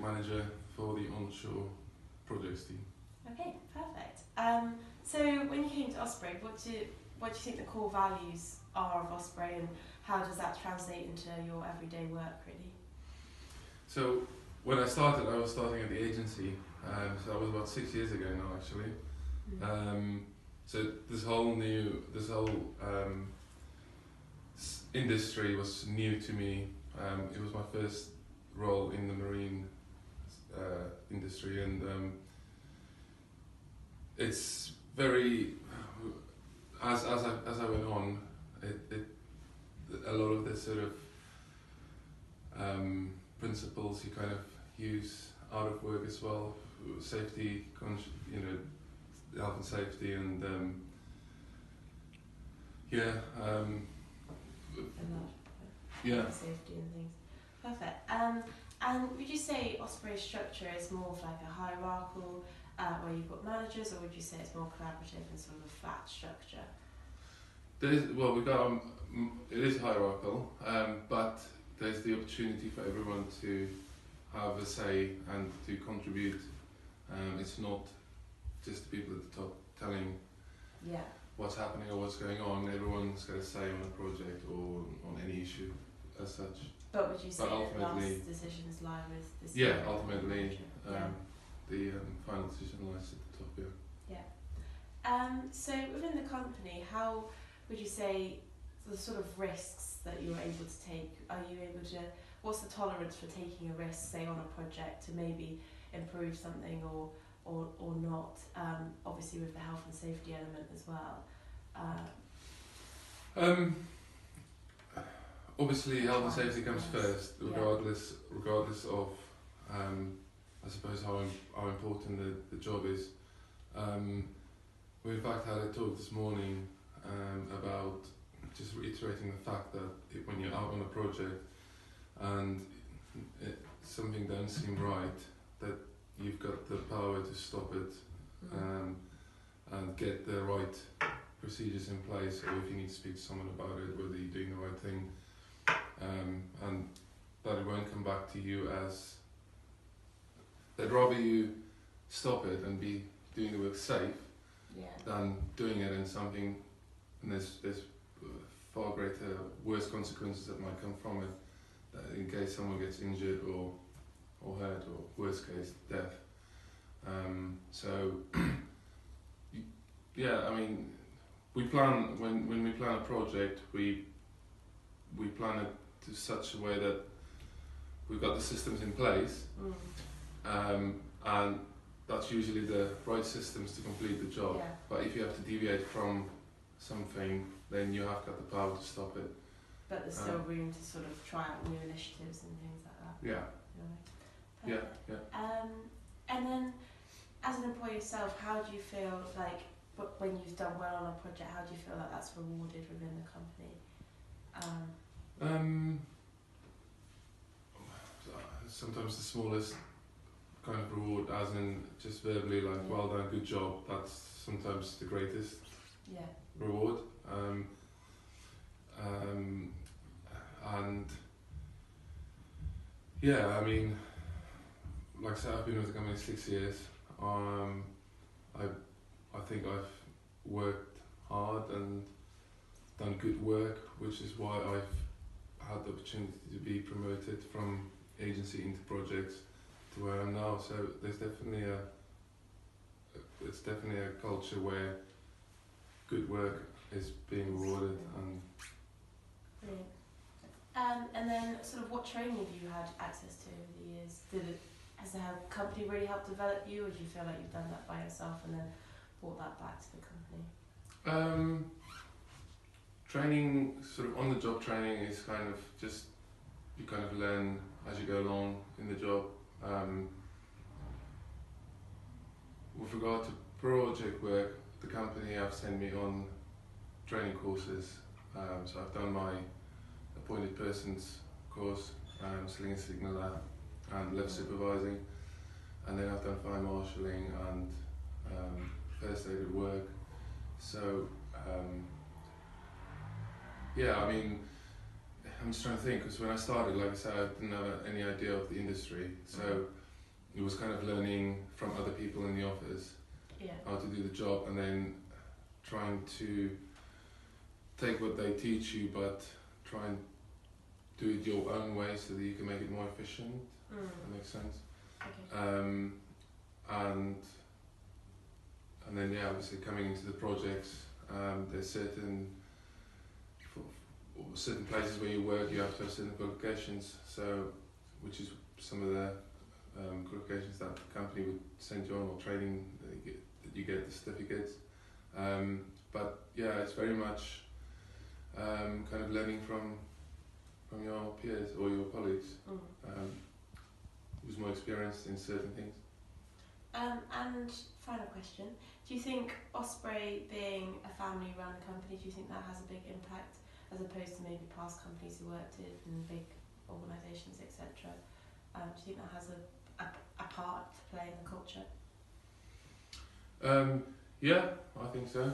project manager for the onshore projects team. Okay, perfect. So when you came to Osprey, what do you think the core values are of Osprey, and how does that translate into your everyday work, really? So when I started, I was starting at the agency, so that was about 6 years ago now, actually. So this whole industry was new to me. It was my first role in the marine industry, and it's very, as I went on, a lot of the sort of principles you kind of use out of work as well, safety, health and safety, and Safety and things. Perfect. And would you say Osprey's structure is more of like a hierarchical, where you've got managers, or would you say it's more collaborative and sort of a flat structure? It is hierarchical, but there's the opportunity for everyone to have a say and to contribute. It's not just the people at the top telling what's happening or what's going on. Everyone's got a say on a project or on any issue as such. But would you say that last decisions lie with the CEO? Yeah, ultimately, the final decision lies at the top. So within the company, how would you say the sort of risks that you're able to take? What's the tolerance for taking a risk, say on a project, to maybe improve something or not? Obviously with the health and safety element as well. Obviously, health and safety comes first, regardless of, I suppose, how important the job is. We in fact had a talk this morning about just reiterating the fact that when you're out on a project and something doesn't seem right, that you've got the power to stop it and get the right procedures in place, or if you need to speak to someone about it, whether you're doing the right thing, and that it won't come back to you as, they'd rather you stop it and be doing the work safe than doing it in something, and there's far greater, worse consequences that might come from it, that in case someone gets injured or hurt, or worst case, death. I mean, we plan, when we plan a project, we plan it to such a way that we've got the systems in place, and that's usually the right systems to complete the job. But if you have to deviate from something, then you have got the power to stop it. But there's still room to sort of try out new initiatives and things like that. And then, as an employee yourself, how do you feel like when you've done well on a project? How do you feel like that's rewarded within the company? Sometimes the smallest kind of reward, as in just verbally, like well done, good job. That's sometimes the greatest reward. I mean, like I said, I've been with the company 6 years. I think I've worked hard and done good work, which is why I've had the opportunity to be promoted from agency into projects to where I am now. So there's definitely a culture where good work is being rewarded. Brilliant. And then, sort of, what training have you had access to over the years? Has the company really helped develop you, or do you feel like you've done that by yourself and then brought that back to the company? Training, sort of on-the-job training, is kind of just, you kind of learn as you go along in the job. With regard to project work, the company have sent me on training courses. So I've done my appointed persons course, sling and signaller, and left supervising, and then I've done fire marshalling and first aid at work. So I mean, I'm just trying to think, because when I started, like I said, I didn't have any idea of the industry. So it was kind of learning from other people in the office Yeah. how to do the job, and then trying to take what they teach you, but try and do it your own way so that you can make it more efficient. That makes sense. Okay. And then obviously coming into the projects, there's certain places where you work, you have to have certain qualifications. So, which is some of the qualifications that the company would send you on, or training that you get the certificates. But yeah, it's very much kind of learning from your peers or your colleagues who's more experienced in certain things. And final question, do you think Osprey being a family-run company, do you think that has a big impact as opposed to maybe past companies you worked in big organisations, etc.? Do you think that has a part to play in the culture? Yeah, I think so.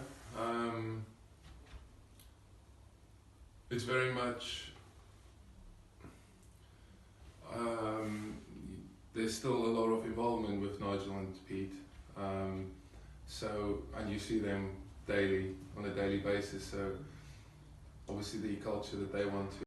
It's very much there's still a lot of involvement with Nigel and Pete, and you see them daily, on a daily basis, so obviously the culture that they want to